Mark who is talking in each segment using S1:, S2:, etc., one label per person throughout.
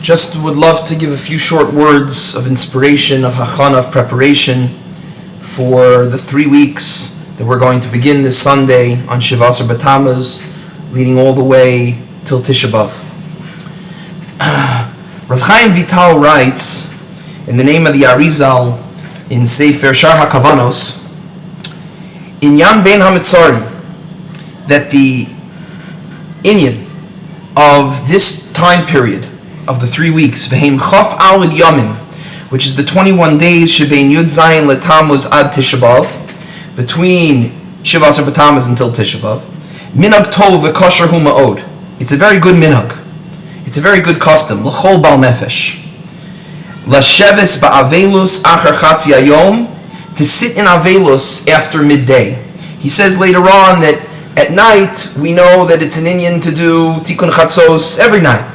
S1: Just would love to give a few short words of inspiration, of hachana, of preparation for the 3 weeks that we're going to begin this Sunday on Shivasar B'Tammuz, leading all the way till Tisha B'Av. Rav Chaim Vital writes, in the name of the Arizal, in Sefer Shar HaKavanos, in Yam Ben HaMetzarim, that the inyan of this time period of the 3 weeks, V'heim Chaf Al Yamim, which is the 21 days Shebein Yud Zayin LeTammuz Ad Tisha B'Av, between Shivasar B'Tammuz until Tisha B'Av, Minhag Tov V'Kosher Hu Ma'od. It's a very good minhag. It's a very good custom. L'chol Bal Nefesh. L'sheves Ba'avelus Achar Chatzi Hayom, to sit in Avelus after midday. He says later on that at night we know that it's an inyan to do Tikkun Chatzos every night.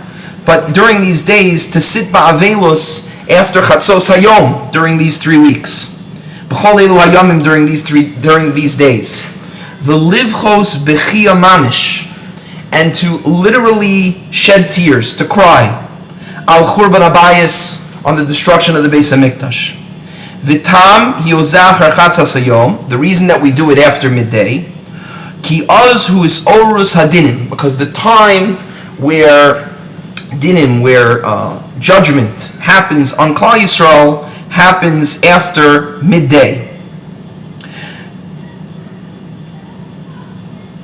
S1: But during these days, to sit ba'avelus after Chatzos Hayom during these 3 weeks, b'chol elu hayomim during these days, v'livchos b'chia mamish, and to literally shed tears, to cry, al churban abayis, on the destruction of the Beis Hamikdash. V'tam hiozachar Chatzos Hayom, the reason that we do it after midday, ki oz hu is orus hadinim, because the time where dinim, where judgment happens on Klal Yisrael, happens after midday.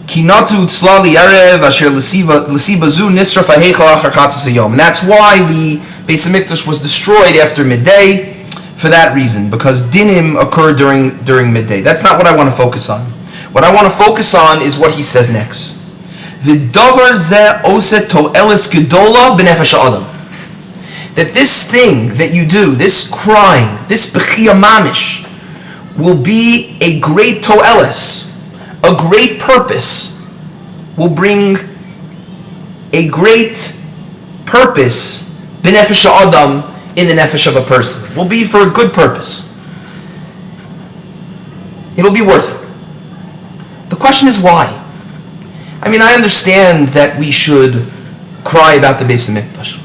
S1: Kinatu tzla li'erev asher l'siba zu nisraf ha'heichal achar chatzos hayom. And that's why the Beis Hamikdash was destroyed after midday, for that reason, because dinim occurred during midday. That's not what I want to focus on. What I want to focus on is what he says next. V'davar zeh oseh to'eles gedola b'nefesh ha'adam. That this thing that you do, this crying, this b'chia mamish, will be a great to'eles, a great purpose, will bring a great purpose b'nefesh ha'adam, in the nefesh of a person. Will be for a good purpose. It'll be worth it. The question is why? I mean, I understand that we should cry about the Beis Hamikdash.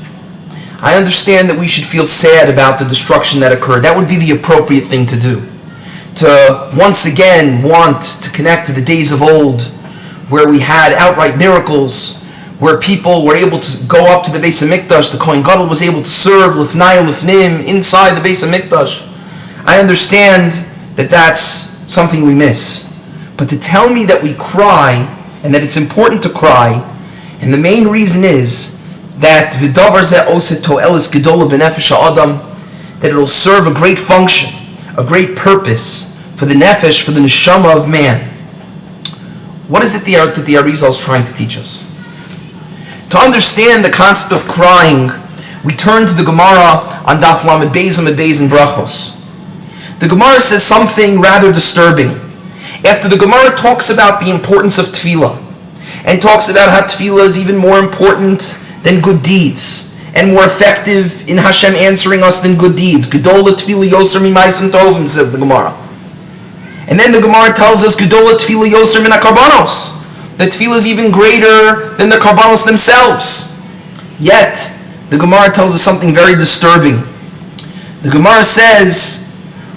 S1: I understand that we should feel sad about the destruction that occurred. That would be the appropriate thing to do. To once again want to connect to the days of old, where we had outright miracles, where people were able to go up to the Beis Hamikdash, the Kohen Gadol was able to serve Lifnai Lifnim inside the Beis Hamikdash. I understand that that's something we miss. But to tell me that we cry, and that it's important to cry, and the main reason is that v'davar zeh oseh to'eles gedola b'nefesh ha'adam, that it'll serve a great function, a great purpose for the nefesh, for the neshama of man. What is it that the Arizal is trying to teach us? To understand the concept of crying, we turn to the Gemara on Daf Lamed Beis Amud Beis in Brachos. The Gemara says something rather disturbing. After the Gemara talks about the importance of tefillah, and talks about how tefillah is even more important than good deeds, and more effective in Hashem answering us than good deeds. Gedola tefillah yoser mimaisen tovim, says the Gemara. And then the Gemara tells us Gedola tefillah yoser min hakarbanos, that tefillah is even greater than the karbanos themselves. Yet, the Gemara tells us something very disturbing. The Gemara says,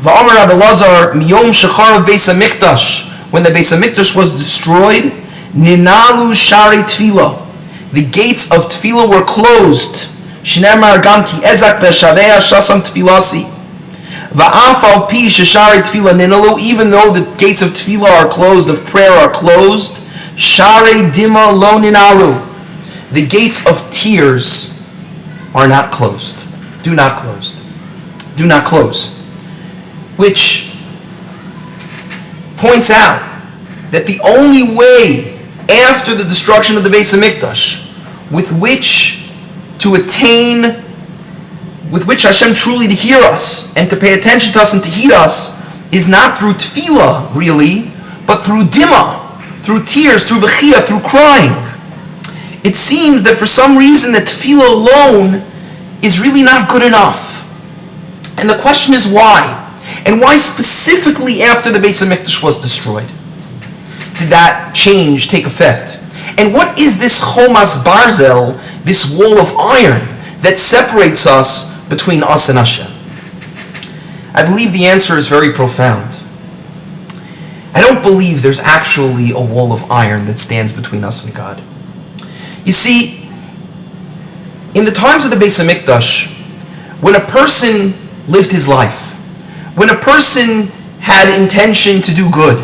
S1: V'amar Rabbi Elazar miyom shecharav Beis Hamikdash, when the Beis Hamikdash was destroyed, ninalu shari tefillah, the gates of tefillah were closed. Shneimar gam ki ezak ve'shavei shasam tefillasi. Va'af al pi sheshari tefillah ninalu, even though the gates of tefillah are closed, of prayer are closed, shari dima lo ninalu, the gates of tears are not closed. Do not close. Do not close. Which points out that the only way after the destruction of the Beis Hamikdash with which Hashem truly to hear us and to pay attention to us and to heed us is not through tefillah really, but through dima, through tears, through bechia, through crying. It seems that for some reason that tefillah alone is really not good enough. And the question is why? And why specifically after the Beis Hamikdash was destroyed did that change take effect? And what is this chomas barzel, this wall of iron, that separates us between us and Hashem? I believe the answer is very profound. I don't believe there's actually a wall of iron that stands between us and God. You see, in the times of the Beis Hamikdash, when a person lived his life, when a person had intention to do good,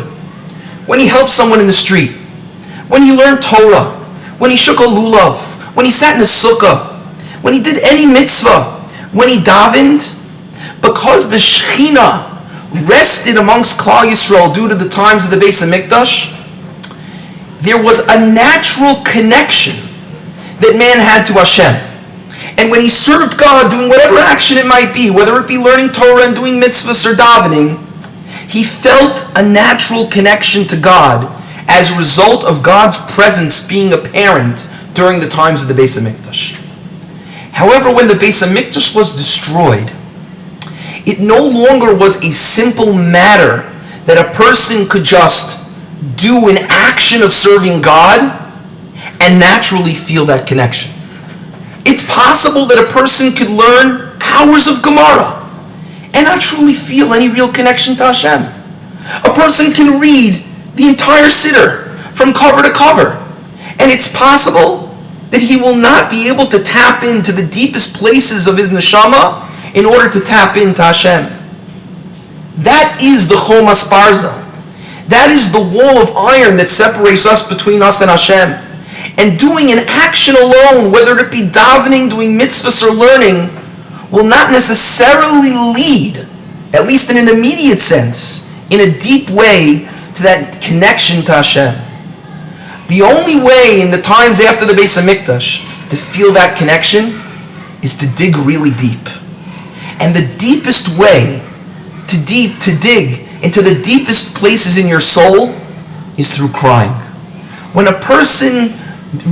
S1: when he helped someone in the street, when he learned Torah, when he shook a lulav, when he sat in a sukkah, when he did any mitzvah, when he davened, because the Shekhinah rested amongst Klal Yisrael due to the times of the Beis Hamikdash, there was a natural connection that man had to Hashem. And when he served God, doing whatever action it might be, whether it be learning Torah and doing mitzvahs or davening, he felt a natural connection to God as a result of God's presence being apparent during the times of the Beis Hamikdash. However, when the Beis Hamikdash was destroyed, it no longer was a simple matter that a person could just do an action of serving God and naturally feel that connection. It's possible that a person could learn hours of Gemara and not truly feel any real connection to Hashem. A person can read the entire Siddur from cover to cover, and it's possible that he will not be able to tap into the deepest places of his neshama in order to tap into Hashem. That is the Chomas Barza. That is the wall of iron that separates us between us and Hashem. And doing an action alone, whether it be davening, doing mitzvahs, or learning, will not necessarily lead, at least in an immediate sense, in a deep way, to that connection to Hashem. The only way in the times after the Beis Hamikdash to feel that connection is to dig really deep. And the deepest way to dig into the deepest places in your soul is through crying. When a person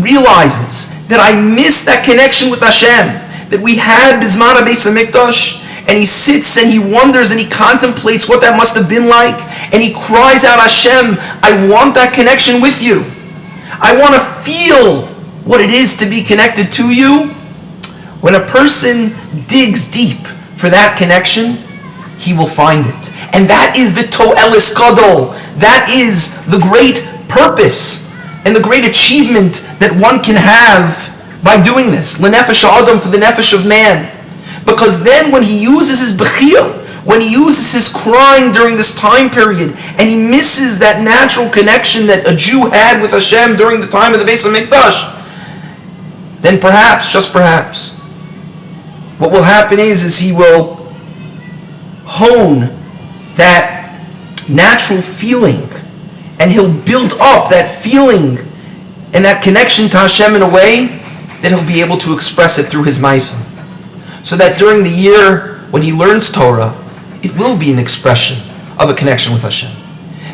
S1: realizes that I miss that connection with Hashem that we had Bisman Beis Hamikdash, and he sits and he wonders and he contemplates what that must have been like, and he cries out, Hashem, I want that connection with you. I want to feel what it is to be connected to you. When a person digs deep for that connection, he will find it. And that is the To'elis Gadol. That is the great purpose and the great achievement that one can have by doing this. L'nefesh ha'adam, for the nefesh of man. Because then when he uses his bechiyah, when he uses his crying during this time period, and he misses that natural connection that a Jew had with Hashem during the time of the Beis Hamikdash, then perhaps, just perhaps, what will happen is he will hone that natural feeling, and he'll build up that feeling and that connection to Hashem in a way that he'll be able to express it through his ma'asim. So that during the year when he learns Torah, it will be an expression of a connection with Hashem.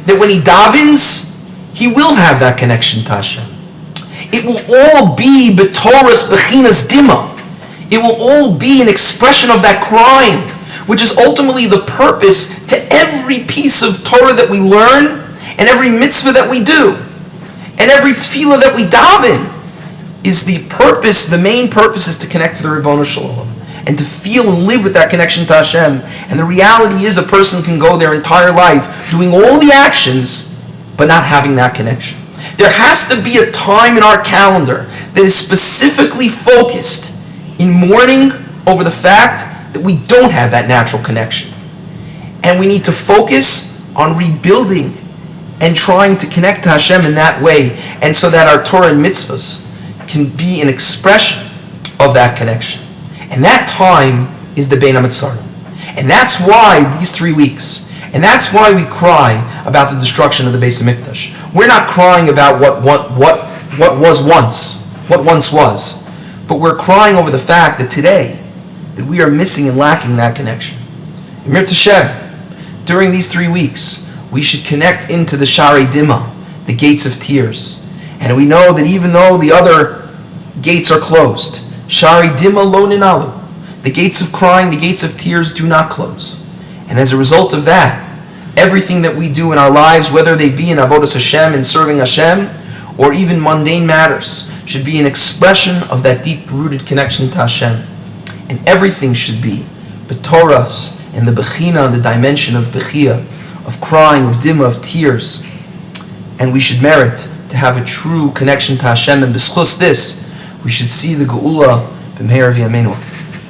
S1: That when he davens, he will have that connection to Hashem. It will all be b'Torah's bechinas dima. It will all be an expression of that crying, which is ultimately the purpose to every piece of Torah that we learn, and every mitzvah that we do, and every tefillah that we daven. Is the purpose, the main purpose is to connect to the Ribono Shel Olam, and to feel and live with that connection to Hashem. And the reality is a person can go their entire life doing all the actions, but not having that connection. There has to be a time in our calendar that is specifically focused in mourning over the fact that we don't have that natural connection. And we need to focus on rebuilding and trying to connect to Hashem in that way, and so that our Torah and mitzvahs can be an expression of that connection. And that time is the Bein HaMetzarim. And that's why these 3 weeks, and that's why we cry about the destruction of the Beis Hamikdash. We're not crying about what was once, what once was, but we're crying over the fact that today, that we are missing and lacking that connection. Mir Tashem, during these 3 weeks, we should connect into the Sharei Dima, the gates of tears. And we know that even though the other gates are closed, Sharei Dima lo ninalu, the gates of crying, the gates of tears do not close. And as a result of that, everything that we do in our lives, whether they be in Avodas Hashem and serving Hashem, or even mundane matters, should be an expression of that deep-rooted connection to Hashem. and everything should be b'toras, in the bechina, the dimension of bechia, of crying, of dima, of tears. And we should merit to have a true connection to Hashem, and b'schus this, we should see the geula b'meher v'yameinu.